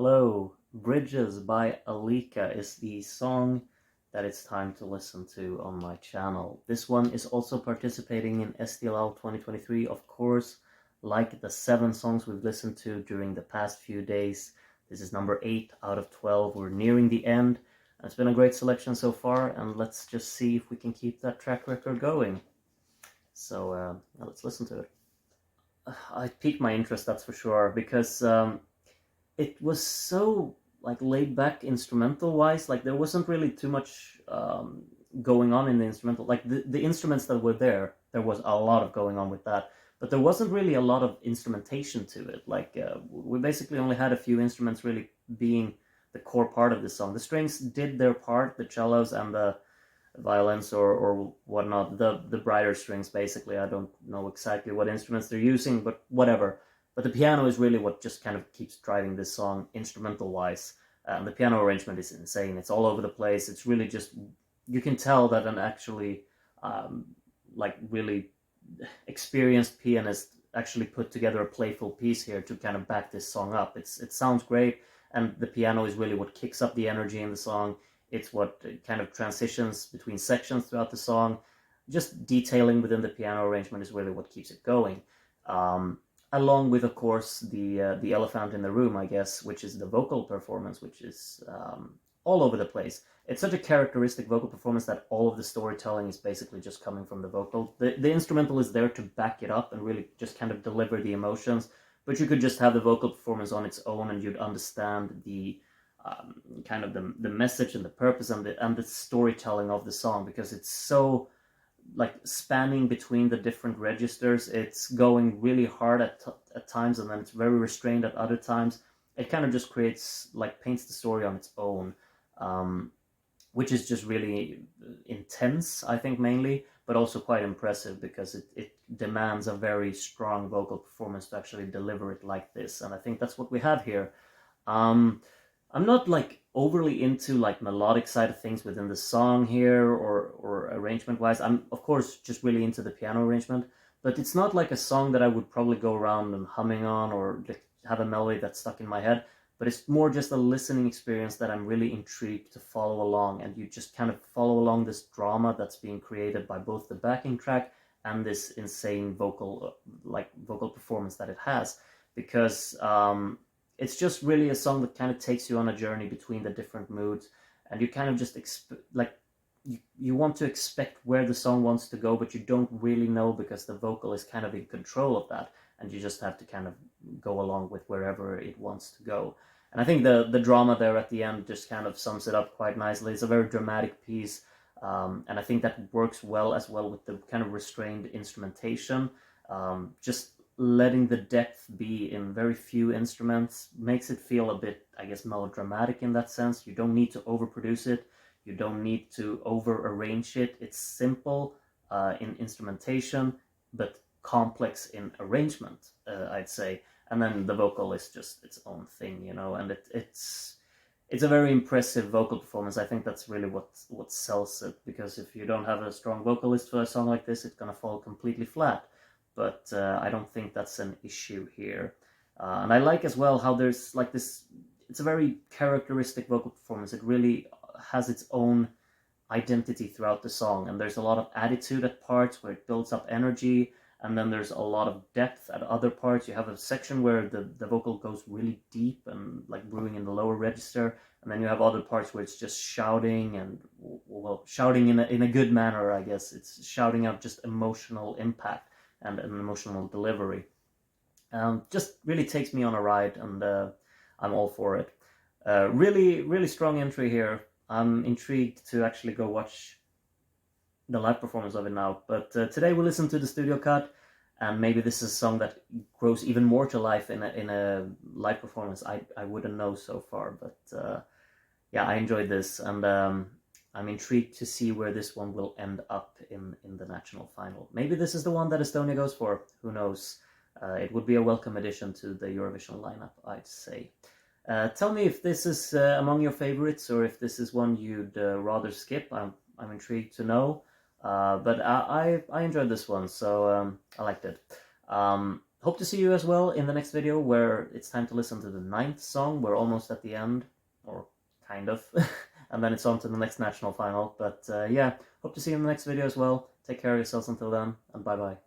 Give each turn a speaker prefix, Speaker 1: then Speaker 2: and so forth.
Speaker 1: Hello, Bridges by ALIKA is the song that it's time to listen to on my channel. This one is also participating in STLL 2023, of course, like the 7 songs we've listened to during the past few days. This is number 8 out of 12. We're nearing the end. It's been a great selection so far, and let's just see if we can keep that track record going. So let's listen to it. I piqued my interest, that's for sure, because it was so like laid back instrumental wise. Like there wasn't really too much going on in the instrumental. Like the instruments that were there was a lot of going on with that, but there wasn't really a lot of instrumentation to it. Like we basically only had a few instruments really being the core part of the song. The strings did their part, the cellos and the violins or whatnot, the brighter strings basically. I don't know exactly what instruments they're using, but whatever. But the piano is really what just kind of keeps driving this song instrumental wise. The piano arrangement is insane. It's all over the place. It's really just, you can tell that an actually like really experienced pianist actually put together a playful piece here to kind of back this song up. It sounds great, and the piano is really what kicks up the energy in the song. It's what kind of transitions between sections throughout the song. Just detailing within the piano arrangement is really what keeps it going. Along with, of course, the elephant in the room, I guess, which is the vocal performance, which is all over the place. It's such a characteristic vocal performance that all of the storytelling is basically just coming from the vocal. The instrumental is there to back it up and really just kind of deliver the emotions, but you could just have the vocal performance on its own and you'd understand the kind of the message and the purpose and the storytelling of the song, because it's so like spanning between the different registers. It's going really hard at times, and then it's very restrained at other times. It kind of just creates, like, paints the story on its own, which is just really intense, I think, mainly, but also quite impressive because it demands a very strong vocal performance to actually deliver it like this, and I think that's what we have here. I'm not like overly into like melodic side of things within the song here or arrangement wise. I'm of course just really into the piano arrangement, but it's not like a song that I would probably go around and humming on or like have a melody that's stuck in my head. But it's more just a listening experience that I'm really intrigued to follow along, and you just kind of follow along this drama that's being created by both the backing track and this insane vocal performance that it has, because it's just really a song that kind of takes you on a journey between the different moods, and you kind of just you want to expect where the song wants to go, but you don't really know because the vocal is kind of in control of that, and you just have to kind of go along with wherever it wants to go. And I think the drama there at the end just kind of sums it up quite nicely. It's a very dramatic piece, and I think that works well as well with the kind of restrained instrumentation. Just letting the depth be in very few instruments makes it feel a bit, I guess, melodramatic in that sense. You don't need to overproduce it. You don't need to over-arrange it. It's simple in instrumentation, but complex in arrangement, I'd say. And then the vocal is just its own thing, you know, and it's a very impressive vocal performance. I think that's really what sells it, because if you don't have a strong vocalist for a song like this, it's gonna fall completely flat. But I don't think that's an issue here. And I like as well how there's like this, it's a very characteristic vocal performance. It really has its own identity throughout the song, and there's a lot of attitude at parts where it builds up energy, and then there's a lot of depth at other parts. You have a section where the vocal goes really deep and like brewing in the lower register, and then you have other parts where it's just shouting, and well, shouting in a good manner, I guess. It's shouting out just emotional impact and an emotional delivery. Just really takes me on a ride, and I'm all for it. Really strong entry here. I'm intrigued to actually go watch the live performance of it now. But today we listen to the studio cut, and maybe this is a song that grows even more to life in a live performance. I wouldn't know so far, but yeah, I enjoyed this, and I'm intrigued to see where this one will end up in the national final. Maybe this is the one that Estonia goes for. Who knows? It would be a welcome addition to the Eurovision lineup, I'd say. Tell me if this is among your favorites, or if this is one you'd rather skip. I'm intrigued to know. But I enjoyed this one, so I liked it. Hope to see you as well in the next video, where it's time to listen to the 9th song. We're almost at the end, or kind of, and then it's on to the next national final. But yeah, hope to see you in the next video as well. Take care of yourselves until then, and bye bye.